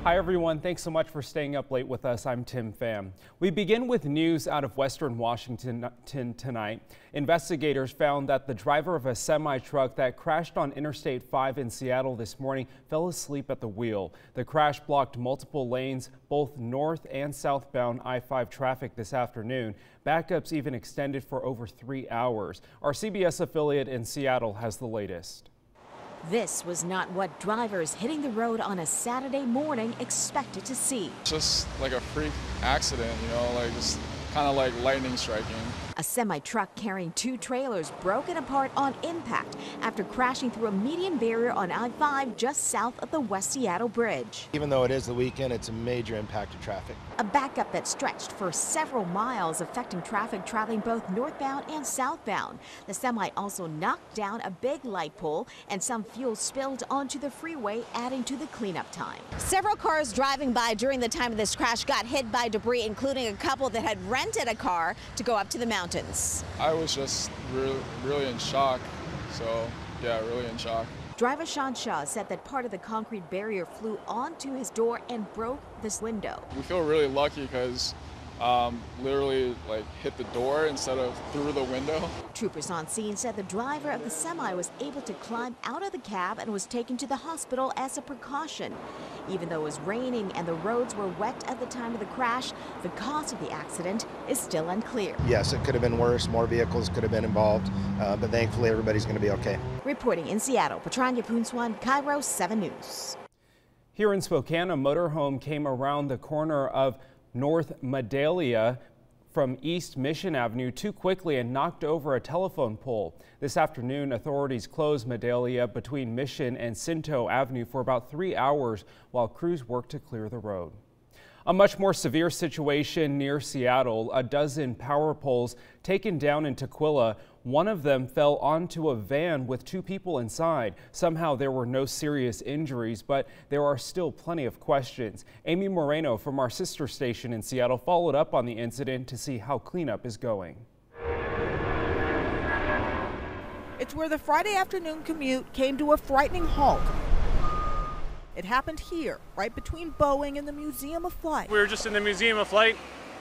Hi everyone, thanks so much for staying up late with us. I'm Tim Pham. We begin with news out of Western Washington tonight. Investigators found that the driver of a semi-truck that crashed on Interstate 5 in Seattle this morning fell asleep at the wheel. The crash blocked multiple lanes, both north and southbound I-5 traffic this afternoon. Backups even extended for over 3 hours. Our CBS affiliate in Seattle has the latest. This was not what drivers hitting the road on a Saturday morning expected to see. Just like a freak accident, like just kind of like lightning striking. A semi-truck carrying 2 trailers broken apart on impact after crashing through a median barrier on I-5 just south of the West Seattle Bridge. Even though it is the weekend, it's a major impact to traffic. A backup that stretched for several miles, affecting traffic traveling both northbound and southbound. The semi also knocked down a big light pole, and some fuel spilled onto the freeway, adding to the cleanup time. Several cars driving by during the time of this crash got hit by debris, including a couple that had rented a car to go up to the mountains. I was just really in shock. So, yeah, really in shock. Driver Sean Shaw said that part of the concrete barrier flew onto his door and broke this window. We feel really lucky because literally hit the door instead of through the window. Troopers on scene said the driver of the semi was able to climb out of the cab and was taken to the hospital as a precaution. Even though it was raining and the roads were wet at the time of the crash, the cause of the accident is still unclear. Yes, it could have been worse. More vehicles could have been involved, but thankfully everybody's going to be okay. Reporting in Seattle, Patranya Poonswan, Cairo 7 News. Here in Spokane, a motorhome came around the corner of North Medalia from East Mission Avenue too quickly and knocked over a telephone pole. This afternoon, authorities closed Medalia between Mission and Cinto Avenue for about 3 hours while crews worked to clear the road. A much more severe situation near Seattle. A dozen power poles taken down in Tukwila. One of them fell onto a van with 2 people inside. Somehow there were no serious injuries, but there are still plenty of questions. Amy Moreno from our sister station in Seattle followed up on the incident to see how cleanup is going. It's where the Friday afternoon commute came to a frightening halt. It happened here, right between Boeing and the Museum of Flight. We were just in the Museum of Flight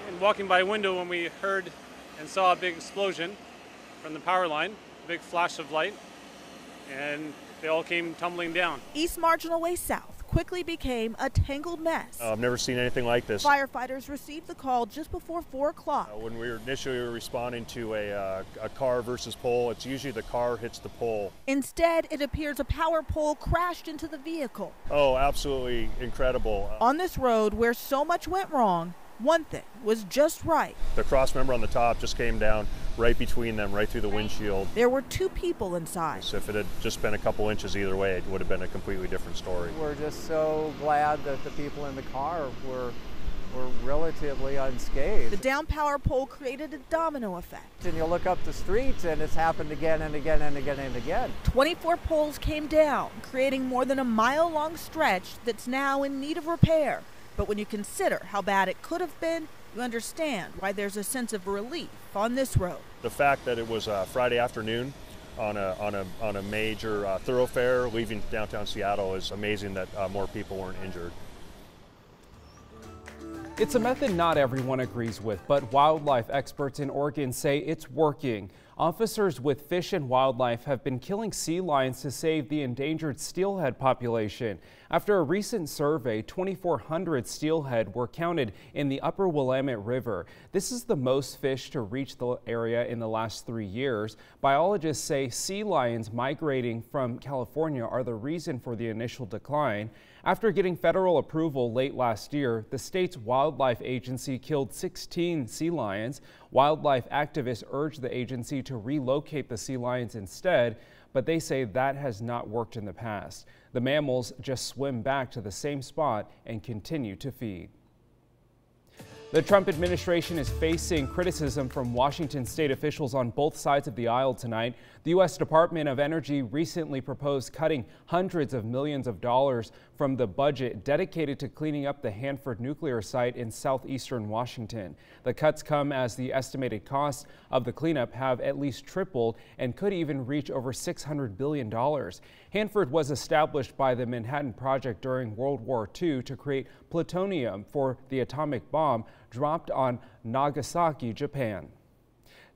and walking by a window when we heard and saw a big explosion from the power line, a big flash of light, and they all came tumbling down. East Marginal Way South quickly became a tangled mess. I've never seen anything like this. Firefighters received the call just before 4 o'clock. When we were initially responding to a car versus pole, it's usually the car hits the pole. Instead, it appears a power pole crashed into the vehicle. Oh, absolutely incredible. On this road where so much went wrong, one thing was just right. The cross member on the top just came down right between them, right through the windshield. There were 2 people inside. So if it had just been a couple inches either way, it would have been a completely different story. We're just so glad that the people in the car were relatively unscathed. The down power pole created a domino effect. And you look up the streets and it's happened again and again and again and again. 24 poles came down, creating more than a mile-long stretch that's now in need of repair. But when you consider how bad it could have been, you understand why there's a sense of relief on this road. The fact that it was Friday afternoon on a major thoroughfare leaving downtown Seattle is amazing that more people weren't injured. It's a method not everyone agrees with, but wildlife experts in Oregon say it's working. Officers with Fish and Wildlife have been killing sea lions to save the endangered steelhead population. After a recent survey, 2,400 steelhead were counted in the upper Willamette River. This is the most fish to reach the area in the last 3 years. Biologists say sea lions migrating from California are the reason for the initial decline. After getting federal approval late last year, the state's wildlife agency killed 16 sea lions. Wildlife activists urged the agency to relocate the sea lions instead, but they say that has not worked in the past. The mammals just swim back to the same spot and continue to feed. The Trump administration is facing criticism from Washington state officials on both sides of the aisle tonight. The U.S. Department of Energy recently proposed cutting hundreds of millions of dollars from the budget dedicated to cleaning up the Hanford nuclear site in southeastern Washington. The cuts come as the estimated costs of the cleanup have at least tripled and could even reach over $600 billion. Hanford was established by the Manhattan Project during World War II to create plutonium for the atomic bomb dropped on Nagasaki, Japan.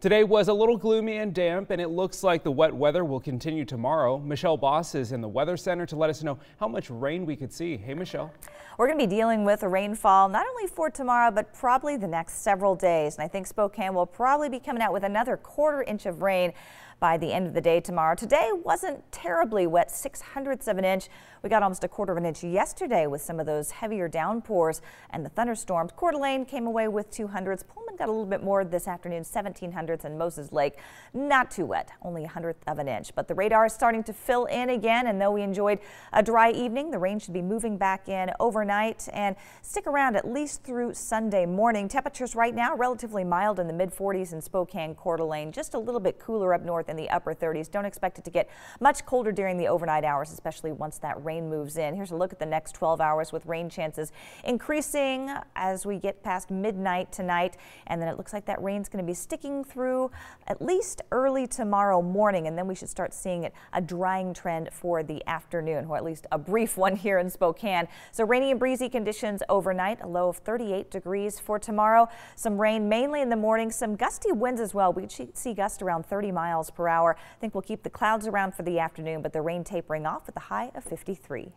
Today was a little gloomy and damp, and it looks like the wet weather will continue tomorrow. Michelle Boss is in the Weather Center to let us know how much rain we could see. Hey, Michelle. We're going to be dealing with a rainfall not only for tomorrow, but probably the next several days. And I think Spokane will probably be coming out with another quarter-inch of rain by the end of the day tomorrow. Today wasn't terribly wet, 0.06 of an inch. We got almost a quarter of an inch yesterday with some of those heavier downpours and the thunderstorms. Coeur d'Alene came away with 200s. Pullman got a little bit more this afternoon, 1700s, and Moses Lake not too wet, only 1/100 of an inch. But the radar is starting to fill in again, and though we enjoyed a dry evening, the rain should be moving back in overnight and stick around at least through Sunday morning. Temperatures right now relatively mild in the mid-40s in Spokane, Coeur d'Alene, just a little bit cooler up north in the upper 30s. Don't expect it to get much colder during the overnight hours, especially once that rain moves in. Here's a look at the next 12 hours with rain chances increasing as we get past midnight tonight. And then it looks like that rain's going to be sticking through at least early tomorrow morning. And then we should start seeing a drying trend for the afternoon, or at least a brief one here in Spokane. So rainy and breezy conditions overnight, a low of 38 degrees for tomorrow. Some rain mainly in the morning, some gusty winds as well. We should see gusts around 30 miles per hour. I think we'll keep the clouds around for the afternoon, but the rain tapering off with a high of 53.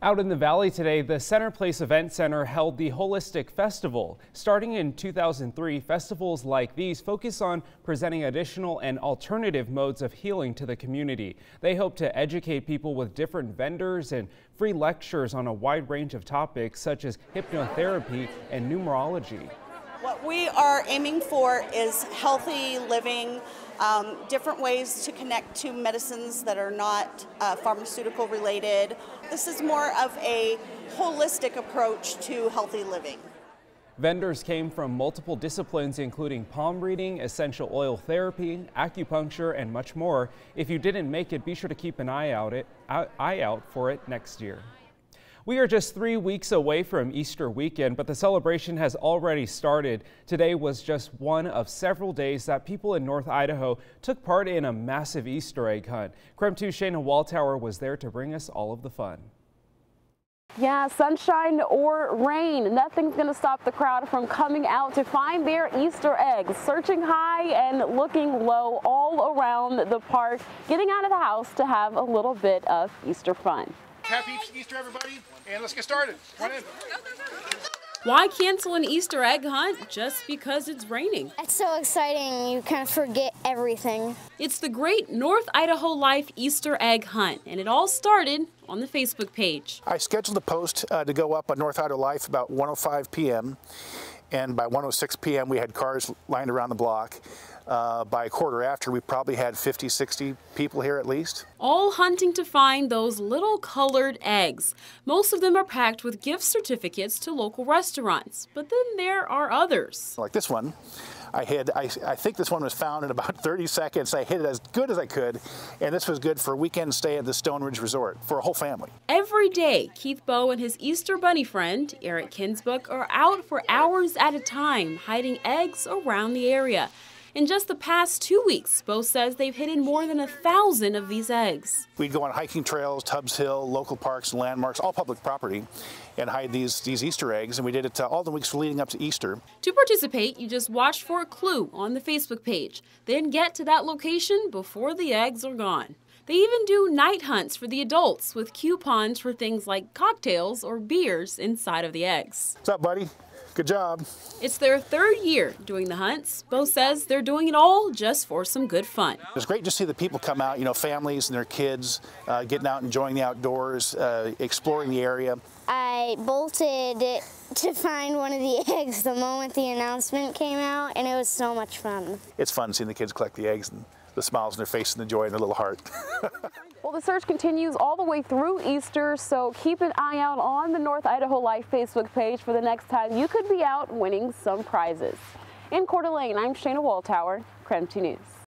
Out in the valley today, the Center Place Event Center held the Holistic Festival. Starting in 2003, festivals like these focus on presenting additional and alternative modes of healing to the community. They hope to educate people with different vendors and free lectures on a wide range of topics such as hypnotherapy and numerology. What we are aiming for is healthy living, different ways to connect to medicines that are not pharmaceutical related. This is more of a holistic approach to healthy living. Vendors came from multiple disciplines, including palm reading, essential oil therapy, acupuncture, and much more. If you didn't make it, be sure to keep an eye out for it next year. We are just 3 weeks away from Easter weekend, but the celebration has already started. Today was just one of several days that people in North Idaho took part in a massive Easter egg hunt. KREM 2's Shayna Walltower was there to bring us all of the fun. Yeah, sunshine or rain, nothing's going to stop the crowd from coming out to find their Easter eggs, searching high and looking low all around the park, getting out of the house to have a little bit of Easter fun. Happy Easter, everybody, and let's get started. Come on in. Why cancel an Easter egg hunt just because it's raining? It's so exciting, you kind of forget everything. It's the Great North Idaho Life Easter Egg Hunt, and it all started on the Facebook page. I scheduled a post to go up on North Idaho Life about 1:05 p.m., and by 1:06 p.m. we had cars lined around the block. By a quarter after, we probably had 50, 60 people here at least. All hunting to find those little colored eggs. Most of them are packed with gift certificates to local restaurants, but then there are others. Like this one, I think this one was found in about 30 seconds. I hid it as good as I could, and this was good for a weekend stay at the Stone Ridge Resort for a whole family. Every day, Keith Bowe and his Easter bunny friend, Eric Kinsbuck, are out for hours at a time, hiding eggs around the area. In just the past 2 weeks, Bo says they've hidden more than 1,000 of these eggs. We'd go on hiking trails, Tubbs Hill, local parks and landmarks, all public property, and hide these Easter eggs, and we did it all the weeks leading up to Easter. To participate, you just watch for a clue on the Facebook page, then get to that location before the eggs are gone. They even do night hunts for the adults with coupons for things like cocktails or beers inside of the eggs. What's up, buddy? Good job. It's their 3rd year doing the hunts. Bo says they're doing it all just for some good fun. It was great to see the people come out, families and their kids, getting out, enjoying the outdoors, exploring the area. I bolted to find one of the eggs the moment the announcement came out, and it was so much fun. It's fun seeing the kids collect the eggs and the smiles on their face and the joy in their little heart. Well, the search continues all the way through Easter, so keep an eye out on the North Idaho Life Facebook page for the next time you could be out winning some prizes. In Coeur d'Alene, I'm Shayna Walltower, KREM 2 News.